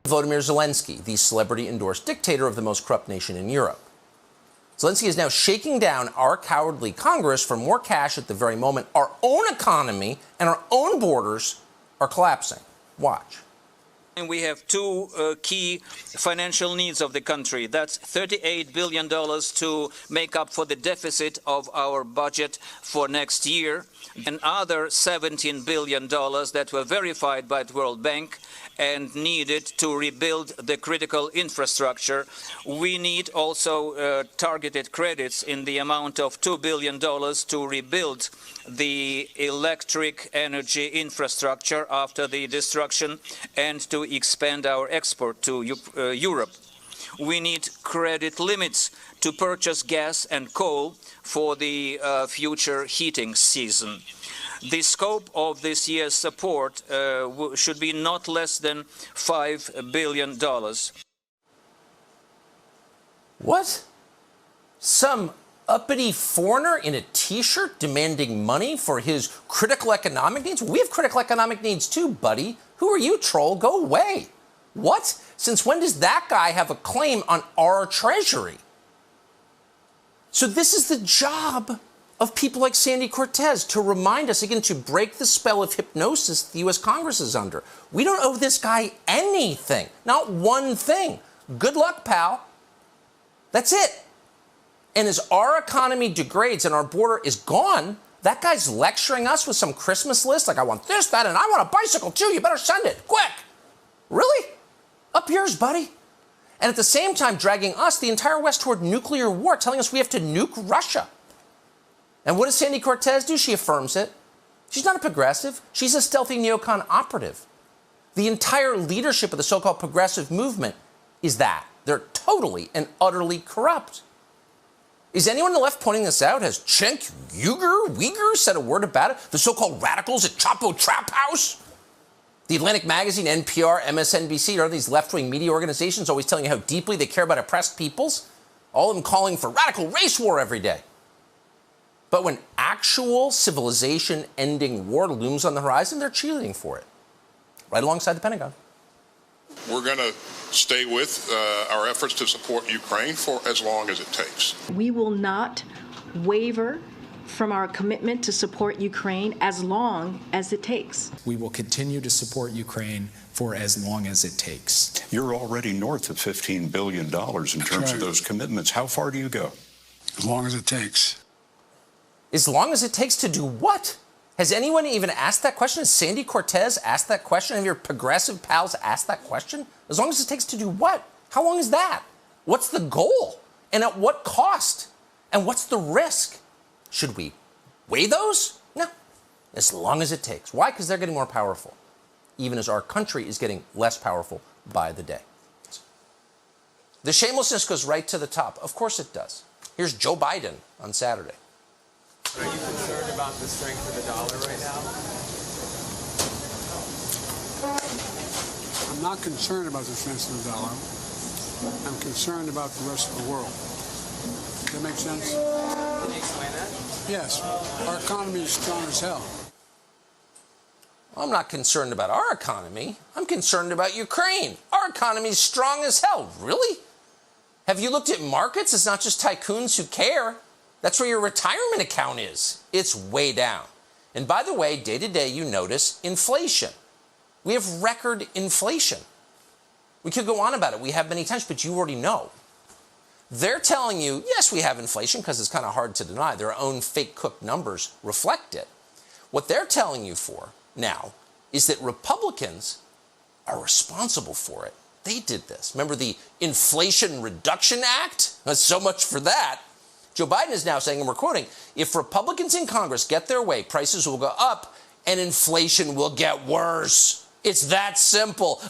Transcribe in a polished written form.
Volodymyr Zelensky, the celebrity-endorsed dictator of the most corrupt nation in Europe. Zelensky is now shaking down our cowardly Congress for more cash at the very moment our own economy and our own borders are collapsing. Watch. We have two key financial needs of the country. That's $38 billion to make up for the deficit of our budget for next year, and other $17 billion that were verified by the World Bank and needed to rebuild the critical infrastructure. We need also targeted credits in the amount of $2 billion to rebuild the electric energy infrastructure after the destruction and to expand our export to Europe. We need credit limits to purchase gas and coal for the future heating season. The scope of this year's support should be not less than $5 billion. What? Some uppity foreigner in a T-shirt demanding money for his critical economic needs? We have critical economic needs too, buddy. Who are you, troll? Go away. What? Since when does that guy have a claim on our treasury? So this is the job of people like Sandy Cortez, to remind us again, to break the spell of hypnosis the U.S. Congress is under. We don't owe this guy anything, not one thing. Good luck, pal. That's it. And as our economy degrades and our border is gone, that guy's lecturing us with some Christmas list, like I want this, that, and I want a bicycle too. You better send it, quick. Really? Up yours, buddy. And at the same time, dragging us, the entire West, toward nuclear war, telling us we have to nuke Russia. And what does Sandy Cortez do? She affirms it. She's not a progressive. She's a stealthy neocon operative. The entire leadership of the so-called progressive movement is that. They're totally and utterly corrupt. Is anyone on the left pointing this out? Has Cenk Uygur said a word about it? The so-called radicals at Chapo Trap House? The Atlantic Magazine, NPR, MSNBC, are these left-wing media organizations always telling you how deeply they care about oppressed peoples? All of them calling for radical race war every day. But when actual civilization-ending war looms on the horizon, they're cheerleading for it, right alongside the Pentagon. We're going to stay with our efforts to support Ukraine for as long as it takes. We will not waver from our commitment to support Ukraine as long as it takes. We will continue to support Ukraine for as long as it takes. You're already north of $15 billion in terms of those commitments. How far do you go? As long as it takes. As long as it takes to do what? Has anyone even asked that question? Has Sandy Cortez asked that question? Have your progressive pals asked that question? As long as it takes to do what? How long is that? What's the goal? And at what cost? And what's the risk? Should we weigh those? No. As long as it takes. Why? Because they're getting more powerful, even as our country is getting less powerful by the day. The shamelessness goes right to the top. Of course it does. Here's Joe Biden on Saturday. Are you concerned about the strength of the dollar right now? I'm not concerned about the strength of the dollar. I'm concerned about the rest of the world. Does that make sense? Can you explain that? Yes. Our economy is strong as hell. I'm not concerned about our economy. I'm concerned about Ukraine. Our economy is strong as hell. Really? Have you looked at markets? It's not just tycoons who care. That's where your retirement account is. It's way down. And by the way, day to day, you notice inflation. We have record inflation. We could go on about it. We have many times, but you already know. They're telling you, yes, we have inflation because it's kind of hard to deny. Their own fake cooked numbers reflect it. What they're telling you for now is that Republicans are responsible for it. They did this. Remember the Inflation Reduction Act? That's so much for that. Joe Biden is now saying, and we're quoting, if Republicans in Congress get their way, prices will go up and inflation will get worse. It's that simple.